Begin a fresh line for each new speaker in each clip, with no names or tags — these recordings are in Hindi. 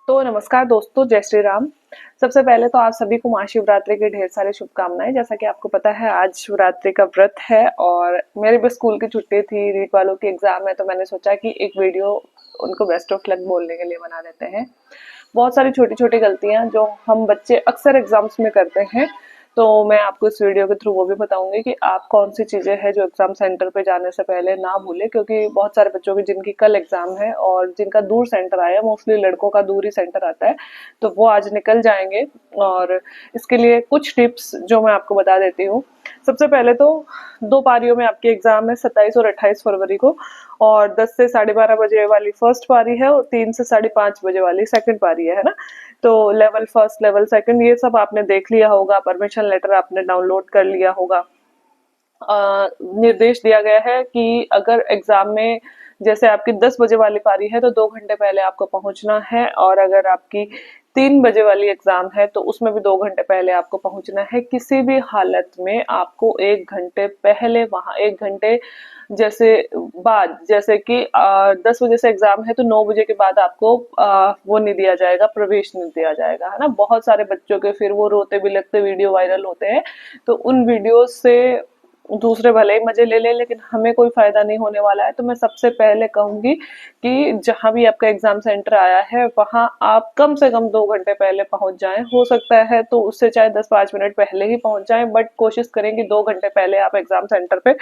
तो नमस्कार दोस्तों, जय श्री राम। सबसे पहले तो आप सभी को महाशिवरात्रि की ढेर सारी शुभकामनाएं। जैसा कि आपको पता है आज शिवरात्रि का व्रत है और मेरे भी स्कूल की छुट्टी थी, रीट वालों की एग्जाम है, तो मैंने सोचा कि एक वीडियो उनको बेस्ट ऑफ लक बोलने के लिए बना देते हैं। बहुत सारी छोटी छोटी गलतियां जो हम बच्चे अक्सर एग्जाम्स में करते हैं, तो मैं आपको इस वीडियो के थ्रू वो भी बताऊंगी कि आप कौन सी चीजें हैं जो एग्जाम सेंटर पे जाने से पहले ना भूलें, क्योंकि बहुत सारे बच्चों की जिनकी कल एग्जाम है और जिनका दूर सेंटर आया, मोस्टली लड़कों का दूर ही सेंटर आता है, तो वो आज निकल जाएंगे। और इसके लिए कुछ टिप्स जो मैं आपको बता देती हूँ। सबसे पहले तो 2 पारियों में आपकी एग्जाम है, 27 और 28 फरवरी को। और 10 से 12:30 बजे वाली फर्स्ट पारी है और 3 से 5:30 बजे वाली सेकंड पारी है ना। तो लेवल फर्स्ट, लेवल सेकंड, ये सब आपने देख लिया होगा, परमिशन लेटर आपने डाउनलोड कर लिया होगा। निर्देश दिया गया है कि अगर एग्जाम में जैसे आपकी 10 बजे वाली पारी है तो 2 घंटे पहले आपको पहुंचना है, और अगर आपकी 3 बजे वाली एग्जाम है तो उसमें भी 2 घंटे पहले आपको पहुंचना है। किसी भी हालत में आपको 1 घंटे पहले वहां, 1 घंटे जैसे बाद, जैसे कि 10 बजे से एग्जाम है तो 9 बजे के बाद आपको वो नहीं दिया जाएगा, प्रवेश नहीं दिया जाएगा, है ना। बहुत सारे बच्चों के फिर वो रोते बिलखते वीडियो वायरल होते हैं, तो उन वीडियो से दूसरे भले ही मजे ले ले, लेकिन हमें कोई फायदा नहीं होने वाला है। तो मैं सबसे पहले कहूंगी कि जहां भी आपका एग्जाम सेंटर आया है वहां आप कम से कम 2 घंटे पहले पहुंच जाएं। हो सकता है तो उससे चाहे 10-5 मिनट पहले ही पहुंच जाएं, बट कोशिश करें कि 2 घंटे पहले आप एग्जाम सेंटर पे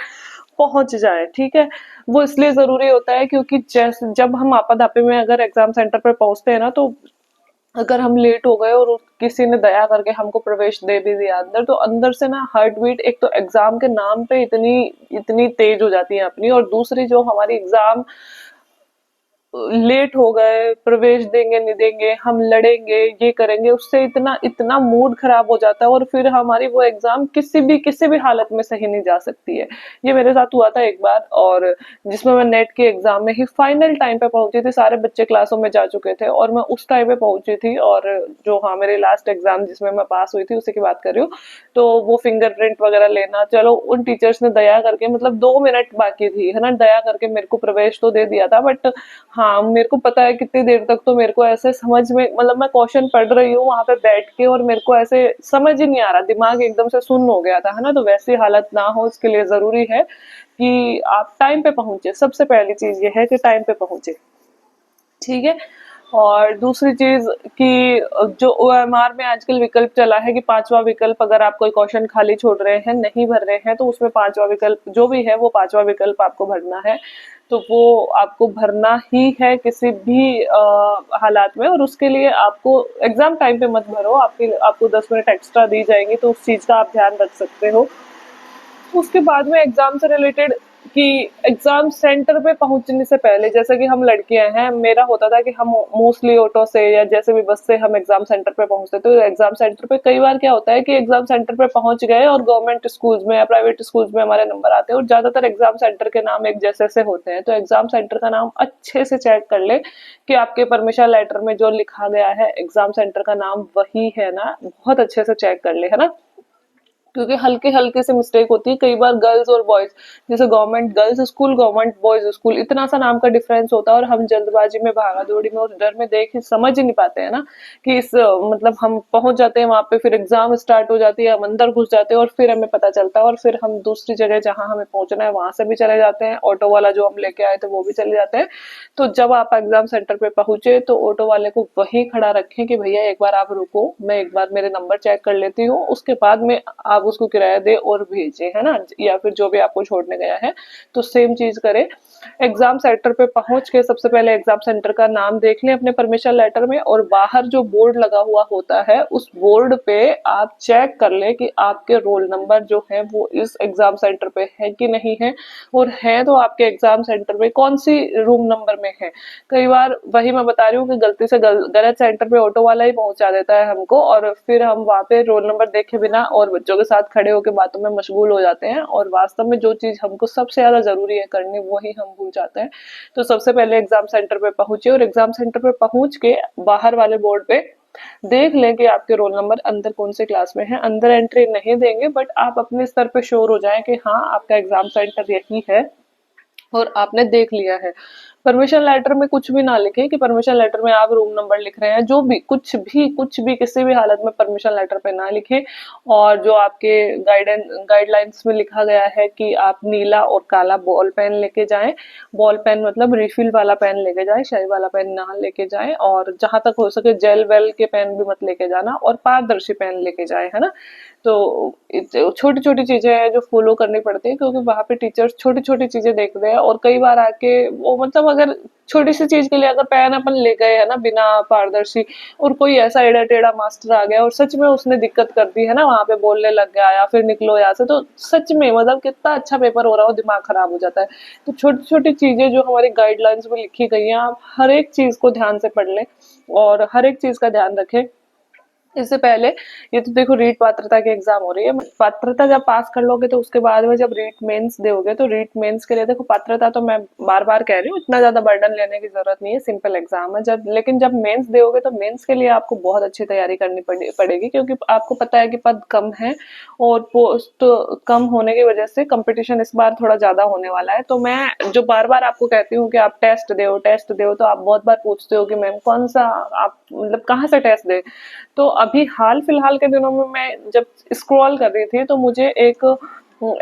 पहुंच जाएं, ठीक है। वो इसलिए जरूरी होता है क्योंकि जैसे जब हम आपाधापी में अगर एग्जाम सेंटर पे पहुंचते हैं ना, तो अगर हम लेट हो गए और किसी ने दया करके हमको प्रवेश दे भी दिया अंदर, तो अंदर से ना हार्ट बीट एक तो एग्जाम के नाम पे इतनी इतनी तेज हो जाती है अपनी, और दूसरी जो हमारी एग्जाम लेट हो गए, प्रवेश देंगे नहीं देंगे, हम लड़ेंगे, ये करेंगे, उससे इतना इतना मूड खराब हो जाता है और फिर हमारी वो एग्जाम किसी भी हालत में सही नहीं जा सकती है। ये मेरे साथ हुआ था एक बार, और जिसमें मैं नेट के एग्जाम में ही फाइनल टाइम पे पहुंची थी, सारे बच्चे क्लासों में जा चुके थे और मैं उस टाइम पे पहुंची थी। और जो, हाँ, मेरे लास्ट एग्जाम जिसमें मैं पास हुई थी उसी की बात कर रही हूँ। तो वो फिंगरप्रिंट वगैरह लेना, चलो उन टीचर्स ने दया करके, मतलब 2 मिनट बाकी थी, है ना, दया करके मेरे को प्रवेश तो दे दिया था। बट हाँ, मेरे को पता है कितनी देर तक तो मेरे को ऐसे समझ में, मतलब मैं क्वेश्चन पढ़ रही हूँ वहां पे बैठ के और मेरे को ऐसे समझ ही नहीं आ रहा, दिमाग एकदम से सुन्न हो गया था, है ना। तो वैसी हालत ना हो, इसके लिए जरूरी है कि आप टाइम पे पहुंचे। सबसे पहली चीज ये है कि टाइम पे पहुंचे, ठीक है। और दूसरी चीज कि जो ओएमआर में आजकल विकल्प चला है कि 5वां विकल्प, अगर आप कोई क्वेश्चन खाली छोड़ रहे हैं, नहीं भर रहे हैं, तो उसमें 5वां विकल्प जो भी है वो 5वां विकल्प आपको भरना है। तो वो आपको भरना ही है किसी भी हालात में, और उसके लिए आपको एग्जाम टाइम पे मत भरो, आपको 10 मिनट एक्स्ट्रा दी जाएंगी, तो उस चीज का आप ध्यान रख सकते हो। उसके बाद में एग्जाम से रिलेटेड कि एग्जाम सेंटर पे पहुंचने से पहले, जैसे कि हम लड़कियां हैं, मेरा होता था कि हम मोस्टली ऑटो से या जैसे भी बस से हम एग्जाम सेंटर पे पहुंचते, तो एग्जाम सेंटर पे कई बार क्या होता है कि एग्जाम सेंटर पे पहुंच गए और गवर्नमेंट स्कूल्स में या प्राइवेट स्कूल्स में हमारे नंबर आते हैं, और ज्यादातर एग्जाम सेंटर के नाम एक जैसे से होते हैं। तो एग्जाम सेंटर का नाम अच्छे से चेक कर ले कि आपके परमिशन लेटर में जो लिखा गया है एग्जाम सेंटर का नाम वही है ना, बहुत अच्छे से चेक कर ले, है ना। क्योंकि हल्के हल्के से मिस्टेक होती है कई बार, गर्ल्स और बॉयज, जैसे government girls school, government boys school, इतना सा नाम का डिफरेंस होता है, और हम जल्दबाजी में, भागा दौड़ी में और डर में देख समझ ही नहीं पाते हैं ना कि मतलब हम पहुंच जाते हैं वहां पे, फिर एग्जाम स्टार्ट हो जाती है, हम अंदर घुस जाते हैं और फिर हमें पता चलता है, और फिर हम दूसरी जगह जहां हमें पहुंचना है वहां से भी चले जाते हैं, ऑटो वाला जो हम लेके आए थे वो भी चले जाते हैं। तो जब आप एग्जाम सेंटर पे पहुंचे तो ऑटो वाले को वहीं खड़ा रखें कि भैया एक बार आप रुको, मैं एक बार मेरे नंबर चेक कर लेती हूँ, उसके बाद में आप उसको किराया दे और भेजे, है ना, या फिर जो भी आपको छोड़ने गया है तो सेम चीज करें। एग्जाम सेंटर पे पहुंच के सबसे पहले एग्जाम सेंटर का नाम देख लें अपने परमिशन लेटर में, और बाहर जो बोर्ड लगा हुआ होता है उस बोर्ड पे आप चेक कर लें कि आपके रोल नंबर जो है वो इस एग्जाम सेंटर पे है कि नहीं है, और है तो आपके एग्जाम सेंटर पे कौन सी रूम नंबर में है। कई बार वही मैं बता रही हूँ कि गलती से गलत सेंटर पे ऑटो वाला ही पहुंचा देता है हमको, और फिर हम वहां पे रोल नंबर देखे बिना और बच्चों के साथ खड़े होकर बातों में मशगूल हो जाते हैं, और वास्तव में जो चीज हमको सबसे ज्यादा जरूरी है करनी वही हम भूल जाते हैं। तो सबसे पहले एग्जाम सेंटर पे पहुंचे, और एग्जाम सेंटर पे पहुंच के बाहर वाले बोर्ड पे देख लें कि आपके रोल नंबर अंदर कौन से क्लास में है। अंदर एंट्री नहीं देंगे, बट आप अपने स्तर पे श्योर हो जाएं कि हाँ आपका एग्जाम सेंटर यही है और आपने देख लिया है। परमिशन लेटर में कुछ भी ना लिखे कि परमिशन लेटर में आप रूम नंबर लिख रहे हैं, जो भी कुछ भी किसी भी हालत में परमिशन लेटर पे ना लिखे। और जो आपके गाइडलाइंस में लिखा गया है कि आप नीला और काला बॉल पेन लेके जाएं, बॉल पेन मतलब रिफिल वाला पेन लेके जाएं, शाई वाला पेन ना लेके जाएं, और जहां तक हो सके जेल वेल के पेन भी मत लेके जाना, और पारदर्शी पेन लेके जाए, है ना। तो छोटी छोटी चीजें हैं जो फॉलो करनी पड़ती है, क्योंकि वहां पे टीचर्स छोटी छोटी चीजें देखते हैं, और कई बार आके वो मतलब अगर छोटी सी चीज के लिए अगर पेन अपन ले गए है ना बिना पारदर्शी, और कोई ऐसा एड़ा टेढ़ा मास्टर आ गया और सच में उसने दिक्कत कर दी है ना, वहां पे बोलने लग गया या फिर निकलो यहाँ से, तो सच में मतलब कितना अच्छा पेपर हो रहा हो, दिमाग खराब हो जाता है। तो छोटी छोटी चीजें जो हमारी गाइडलाइंस में लिखी गई हैं, आप हर एक चीज को ध्यान से पढ़ लें और हर एक चीज का ध्यान रखें। इससे पहले ये तो देखो रीट पात्रता की एग्जाम हो रही है, पात्रता जब पास कर लोगे तो उसके बाद में जब रीट मेंस दोगे, तो रीट मेंस के लिए देखो पात्रता तो मैं बार बार कह रही हूँ, इतना ज्यादा बर्डन लेने की जरूरत नहीं है, सिंपल एग्जाम है। जब लेकिन जब मेंस दोगे तो मेंस के लिए आपको बहुत अच्छी तैयारी करनी पड़ेगी, क्योंकि आपको पता है कि पद कम है और पोस्ट कम होने की वजह से कंपटीशन इस बार थोड़ा ज्यादा होने वाला है। तो मैं जो बार बार आपको कहती हूँ कि आप टेस्ट दो, तो आप बहुत बार पूछते हो कि मैम कौन सा, आप मतलब कहाँ से टेस्ट दे। तो अभी हाल फिलहाल के दिनों में मैं जब स्क्रॉल कर रही थी तो मुझे एक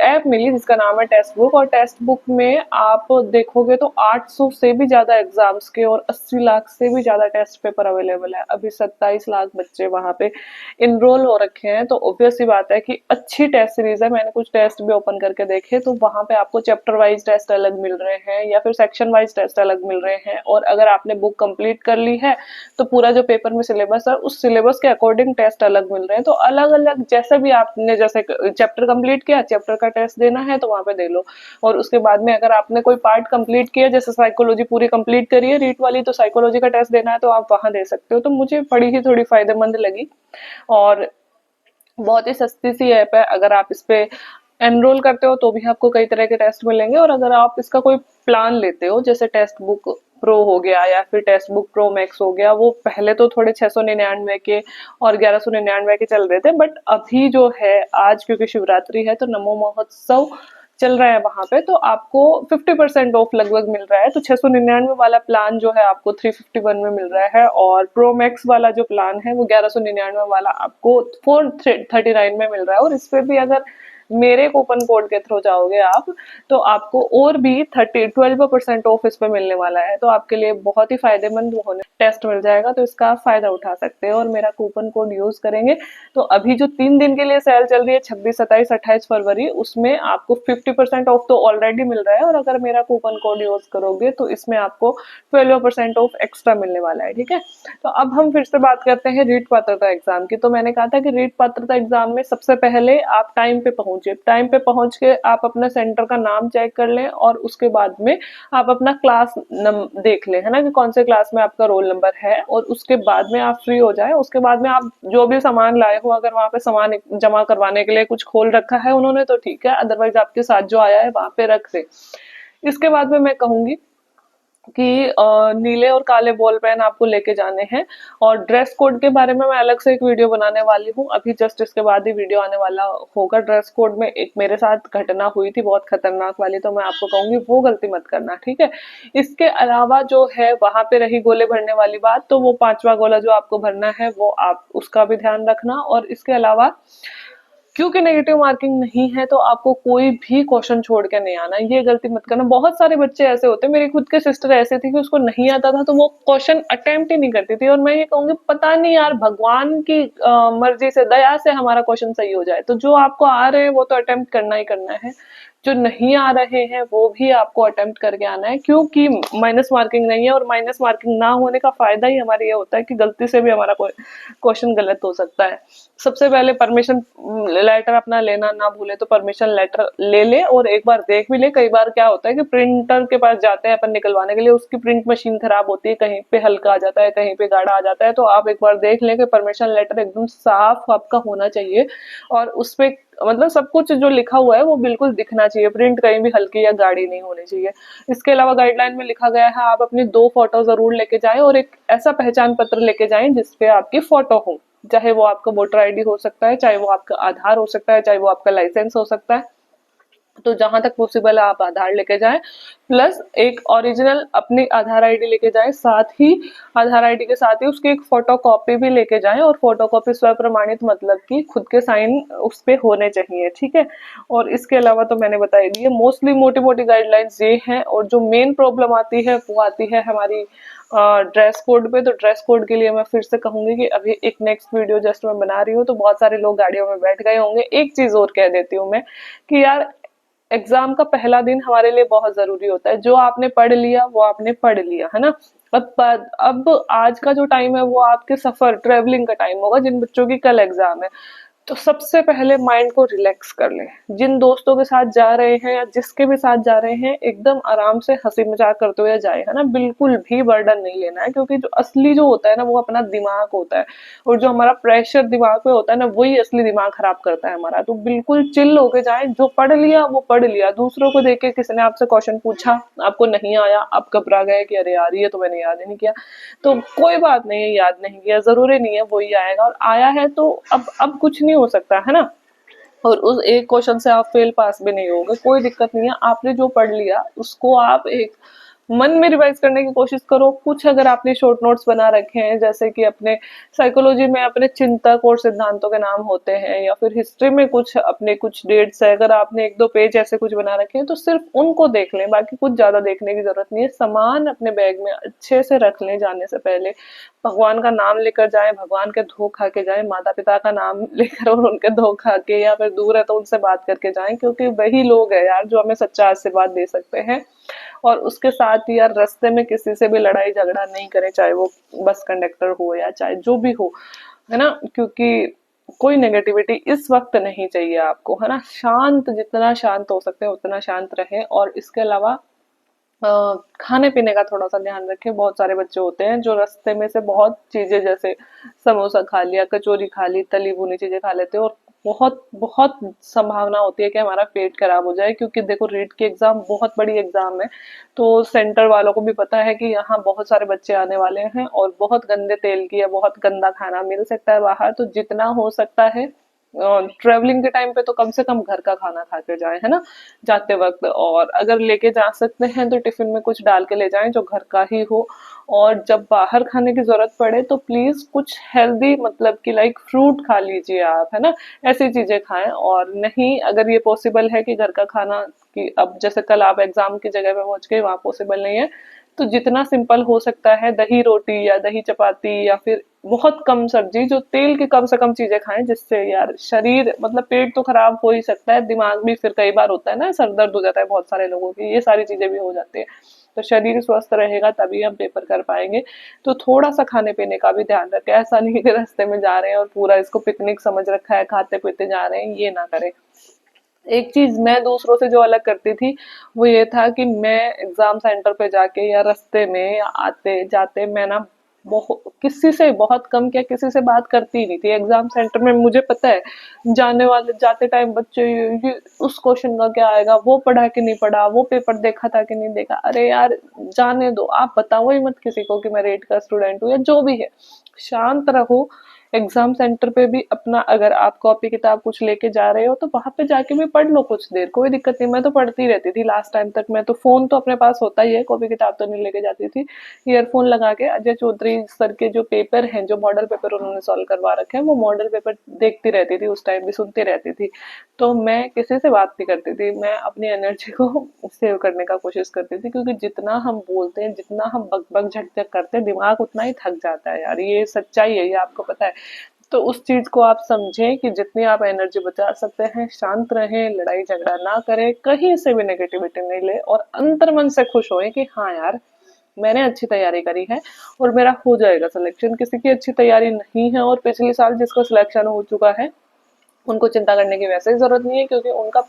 ऐप मिली जिसका नाम है टेक्स्ट बुक, और टेक्स्ट बुक में आप देखोगे तो 800 से भी ज्यादा एग्जाम्स के और 80 लाख से भी ज्यादा टेस्ट पेपर अवेलेबल है। अभी 27 लाख बच्चे वहां पे इनरोल हो रखे हैं, तो ऑब्वियस सी बात है कि अच्छी टेस्ट सीरीज है। मैंने कुछ टेस्ट भी ओपन करके देखे, तो वहां पे आपको चैप्टर वाइज टेस्ट अलग मिल रहे हैं या फिर सेक्शन वाइज टेस्ट अलग मिल रहे हैं, और अगर आपने बुक कंप्लीट कर ली है तो पूरा जो पेपर में सिलेबस है उस सिलेबस के अकॉर्डिंग टेस्ट अलग मिल रहे हैं। तो अलग अलग जैसे भी आपने जैसे चैप्टर कंप्लीट किया, चैप्टर का टेस्ट देना है तो वहां पे दे लो। और उसके बाद में अगर आपने कोई पार्ट कंप्लीट किया, जैसे साइकोलॉजी पूरी कंप्लीट करी है रीट वाली, तो साइकोलॉजी का टेस्ट देना है तो आप वहां दे सकते हो। तो मुझे बड़ी ही थोड़ी फायदेमंद लगी, और बहुत ही सस्ती सी ऐप है। अगर आप इस पे एनरोल करते हो तो भी आपको कई तरह के टेस्ट मिलेंगे, और अगर आप इसका कोई प्लान लेते हो जैसे टेक्स्ट बुक प्रो हो गया या फिर टेक्स्ट बुक प्रो मैक्स हो गया, वो पहले तो थोड़े 699 के और 1199 के चल रहे थे, बट अभी जो है आज क्योंकि शिवरात्रि है तो नमो महोत्सव चल रहा है वहां पे, तो आपको 50% ऑफ लगभग मिल रहा है। तो 699 वाला प्लान जो है आपको 351 में मिल रहा है, और प्रो मैक्स वाला जो प्लान है वो 1199 वाला आपको 439 में मिल रहा है। और इस पे भी अगर मेरे कूपन कोड के थ्रू जाओगे आप, तो आपको और भी 12% ऑफ इस पे मिलने वाला है। तो आपके लिए बहुत ही फायदेमंद होने टेस्ट मिल जाएगा, तो इसका आप फायदा उठा सकते हैं और मेरा कूपन कोड यूज करेंगे। तो अभी जो 3 दिन के लिए सेल चल रही है 26, 27, 28 फरवरी, उसमें आपको 50% ऑफ तो ऑलरेडी मिल रहा है, और अगर मेरा कूपन कोड यूज करोगे तो इसमें आपको 12% ऑफ एक्स्ट्रा मिलने वाला है। ठीक है, तो अब हम फिर से बात करते हैं रीट पात्रता एग्जाम की। तो मैंने कहा था कि रीट पात्रता एग्जाम में सबसे पहले आप टाइम पे पहुंचे, टाइम पे पहुंच के आप अपना सेंटर का नाम चेक कर लें, और उसके बाद में आप अपना क्लास देख लें, है ना, कि कौन से क्लास में आपका रोल नंबर है, और उसके बाद में आप फ्री हो जाए। उसके बाद में आप जो भी सामान लाए हो, अगर वहां पे सामान जमा करवाने के लिए कुछ खोल रखा है उन्होंने तो ठीक है, अदरवाइज आपके साथ जो आया है वहां पे रख दे। इसके बाद में मैं कहूंगी कि नीले और काले बॉल पेन आपको लेके जाने हैं, और ड्रेस कोड के बारे में मैं अलग से एक वीडियो बनाने वाली हूँ, अभी जस्ट इसके बाद ही वीडियो आने वाला होगा। ड्रेस कोड में एक मेरे साथ घटना हुई थी बहुत खतरनाक वाली, तो मैं आपको कहूंगी वो गलती मत करना, ठीक है। इसके अलावा जो है वहां पे रही गोले भरने वाली बात, तो वो 5वां गोला जो आपको भरना है वो आप उसका भी ध्यान रखना। और इसके अलावा क्योंकि नेगेटिव मार्किंग नहीं है तो आपको कोई भी क्वेश्चन छोड़ के नहीं आना, ये गलती मत करना। बहुत सारे बच्चे ऐसे होते हैं, मेरी खुद के सिस्टर ऐसे थी कि उसको नहीं आता था तो वो क्वेश्चन अटेम्प्ट ही नहीं करती थी, और मैं ये कहूंगी पता नहीं यार, भगवान की मर्जी से दया से हमारा क्वेश्चन सही हो जाए। तो जो आपको आ रहे हैं वो तो अटेम्प्ट करना ही करना है, जो नहीं आ रहे हैं वो भी आपको अटेम्प्ट करके आना है, क्योंकि माइनस मार्किंग नहीं है। और माइनस मार्किंग ना होने का फायदा ही हमारे ये होता है कि गलती से भी हमारा कोई क्वेश्चन गलत हो सकता है। सबसे पहले परमिशन लेटर अपना लेना ना भूले, तो परमिशन लेटर ले ले और एक बार देख भी ले। कई बार क्या होता है कि प्रिंटर के पास जाते हैं अपन निकलवाने के लिए, उसकी प्रिंट मशीन खराब होती है, कहीं पे हल्का आ जाता है, कहीं पे गाढ़ा आ जाता है, तो आप एक बार देख लें कि परमिशन लेटर एकदम साफ आपका होना चाहिए, और उसपे मतलब सब कुछ जो लिखा हुआ है वो बिल्कुल दिखना चाहिए, प्रिंट कहीं भी हल्की या गाढ़ी नहीं होनी चाहिए। इसके अलावा गाइडलाइन में लिखा गया है आप अपनी 2 फोटो जरूर लेके जाएं, और एक ऐसा पहचान पत्र लेके जाएं जिसपे आपकी फोटो हो, चाहे वो आपका वोटर आईडी हो सकता है, चाहे वो आपका आधार हो सकता है, चाहे वो आपका लाइसेंस हो सकता है। तो जहां तक पॉसिबल है आप आधार लेके जाएं, प्लस एक ओरिजिनल अपनी आधार आईडी लेके जाएं, साथ ही आधार आईडी के साथ ही उसकी एक फोटो कॉपी भी लेके जाएं, और फोटो कॉपी स्व प्रमाणित मतलब कि खुद के साइन उस पे होने चाहिए, ठीक है। और इसके अलावा तो मैंने बता ही दिया, मोस्टली मोटी मोटी गाइडलाइंस ये हैं। और जो मेन प्रॉब्लम आती है वो आती है हमारी ड्रेस कोड पे। तो ड्रेस कोड के लिए मैं फिर से कहूंगी कि अभी एक नेक्स्ट वीडियो जस्ट मैं बना रही हूँ, तो बहुत सारे लोग गाड़ियों में बैठ गए होंगे। एक चीज और कह देती हूँ मैं कि यार, एग्जाम का पहला दिन हमारे लिए बहुत जरूरी होता है। जो आपने पढ़ लिया वो आपने पढ़ लिया, है ना। अब आज का जो टाइम है वो आपके सफर ट्रेवलिंग का टाइम होगा, जिन बच्चों की कल एग्जाम है। तो सबसे पहले माइंड को रिलैक्स कर ले। जिन दोस्तों के साथ जा रहे हैं या जिसके भी साथ जा रहे हैं, एकदम आराम से हंसी मजाक करते हुए जाए, है ना। बिल्कुल भी बर्डन नहीं लेना है, क्योंकि जो असली जो होता है ना वो अपना दिमाग होता है। और जो हमारा प्रेशर दिमाग पे होता है ना, वही असली दिमाग खराब करता है हमारा। तो बिल्कुल चिल होके जाए, जो पढ़ लिया वो पढ़ लिया। दूसरों को देख के किसी ने आपसे क्वेश्चन पूछा, आपको नहीं आया, आप घबरा गए कि अरे यार ये तो मैंने याद ही नहीं किया, तो कोई बात नहीं है, याद नहीं किया जरूरी नहीं है वही आएगा। और आया है तो अब कुछ नहीं हो सकता, है ना। और उस एक क्वेश्चन से आप फेल पास भी नहीं होगे, कोई दिक्कत नहीं है। आपने जो पढ़ लिया उसको आप एक मन में रिवाइज करने की कोशिश करो। कुछ अगर आपने शॉर्ट नोट्स बना रखे हैं, जैसे कि अपने साइकोलॉजी में अपने चिंतक और सिद्धांतों के नाम होते हैं, या फिर हिस्ट्री में कुछ अपने कुछ डेट्स है, अगर आपने एक दो पेज ऐसे कुछ बना रखे हैं तो सिर्फ उनको देख लें, बाकी कुछ ज्यादा देखने की जरूरत नहीं है। सामान अपने बैग में अच्छे से रख लें, जाने से पहले भगवान का नाम लेकर जाएं, भगवान के धो खा के जाएं, माता पिता का नाम लेकर और उनके धो खा के, या फिर दूर है तो उनसे बात करके जाएं, क्योंकि वही लोग है यार जो हमें सच्चा आशीर्वाद दे सकते हैं। और उसके साथ ही यार, रास्ते में किसी से भी लड़ाई झगड़ा नहीं करें, चाहे वो बस कंडक्टर हो या चाहे जो भी हो, है ना। क्योंकि कोई नेगेटिविटी इस वक्त नहीं चाहिए आपको, है ना। शांत, जितना शांत हो सकते हैं उतना शांत रहें। और इसके अलावा खाने पीने का थोड़ा सा ध्यान रखें। बहुत सारे बच्चे होते हैं जो रास्ते में से बहुत चीजें, जैसे समोसा खा लिया, कचौरी खा ली, तली भुनी चीजें खा लेते हैं, और बहुत बहुत संभावना होती है कि हमारा पेट खराब हो जाए। क्योंकि देखो, रीट की एग्जाम बहुत बड़ी एग्जाम है, तो सेंटर वालों को भी पता है कि यहाँ बहुत सारे बच्चे आने वाले हैं, और बहुत गंदे तेल की या बहुत गंदा खाना मिल सकता है बाहर। तो जितना हो सकता है ट्रेवलिंग के टाइम पे तो कम से कम घर का खाना खा के जाए, है ना, जाते वक्त। और अगर लेके जा सकते हैं तो टिफिन में कुछ डाल के ले जाएं जो घर का ही हो। और जब बाहर खाने की जरूरत पड़े तो प्लीज कुछ हेल्दी, मतलब कि लाइक फ्रूट खा लीजिए आप, है ना। ऐसी चीजें खाएं। और नहीं, अगर ये पॉसिबल है कि घर का खाना, कि अब जैसे कल आप एग्जाम की जगह पे पहुंच गए, वहां पॉसिबल नहीं है, तो जितना सिंपल हो सकता है दही रोटी या दही चपाती, या फिर बहुत कम सब्जी, जो तेल की कम से कम चीजें खाएं, जिससे यार शरीर, मतलब पेट तो खराब हो ही सकता है, दिमाग भी फिर कई बार होता है ना, सर दर्द हो जाता है बहुत सारे लोगों की, ये सारी चीजें भी हो जाती है। तो शरीर स्वस्थ रहेगा तभी हम पेपर कर पाएंगे। तो थोड़ा सा खाने पीने का भी ध्यान रखें। ऐसा नहीं कि रास्ते में जा रहे हैं और पूरा इसको पिकनिक समझ रखा है, खाते पीते जा रहे हैं, ये ना करें। एक चीज मैं दूसरों से जो अलग करती थी वो ये था कि मैं एग्जाम सेंटर पे जाके या रास्ते में या आते जाते मैं ना बहुत किसी से, बहुत कम क्या, किसी से बात करती ही नहीं थी एग्जाम सेंटर में। मुझे पता है जाने वाले जाते टाइम बच्चे ये उस क्वेश्चन का क्या आएगा, वो पढ़ा कि नहीं पढ़ा, वो पेपर देखा था कि नहीं देखा। अरे यार जाने दो, आप बताओ ही मत किसी को कि मैं रेट का स्टूडेंट हूँ या जो भी है। शांत रहो। एग्जाम सेंटर पे भी अपना, अगर आप कॉपी किताब कुछ लेके जा रहे हो तो वहां पे जाके भी पढ़ लो कुछ देर, कोई दिक्कत नहीं। मैं तो पढ़ती रहती थी लास्ट टाइम तक। मैं तो फोन तो अपने पास होता ही है, कॉपी किताब तो नहीं लेके जाती थी। ईयरफोन लगा के अजय चौधरी सर के जो पेपर हैं, जो मॉडल पेपर उन्होंने सॉल्व करवा रखे हैं, वो मॉडल पेपर देखती रहती थी, उस टाइम भी सुनती रहती थी। तो मैं किसी से बात नहीं करती थी, मैं अपनी एनर्जी को सेव करने का कोशिश करती थी। क्योंकि जितना हम बोलते हैं, जितना हम बक बक झक झक करते हैं, दिमाग उतना ही थक जाता है यार, ये सच्चाई है, ये आपको पता है। तो उस चीज को आप समझें कि जितनी आप एनर्जी बचा सकते हैं, शांत रहें, लड़ाई झगड़ा ना करें, कहीं से भी नेगेटिविटी नहीं ले, और अंतर मन से खुश होएं कि हाँ यार, मैंने अच्छी तैयारी करी है और मेरा हो जाएगा सिलेक्शन। किसी की अच्छी तैयारी नहीं है और पिछले साल जिसका सिलेक्शन हो चुका है, उनको चिंता करने की वैसे ही जरूरत नहीं है, क्योंकि उनका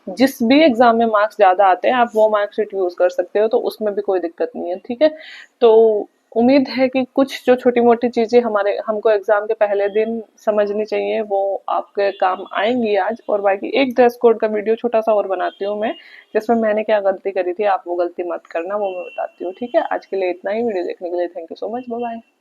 जिस भी एग्जाम में मार्क्स ज्यादा आते हैं, आप वो मार्कशीट यूज कर सकते हो, तो उसमें भी कोई दिक्कत नहीं है, ठीक है। तो उम्मीद है कि कुछ जो छोटी मोटी चीजें हमारे हमको एग्जाम के पहले दिन समझनी चाहिए वो आपके काम आएंगी आज। और बाकी एक ड्रेस कोड का वीडियो छोटा सा और बनाती हूँ मैं, जिसमें मैंने क्या गलती करी थी, आप वो गलती मत करना, वो मैं बताती हूँ, ठीक है। आज के लिए इतना ही। वीडियो देखने के लिए thank you so much, bye bye.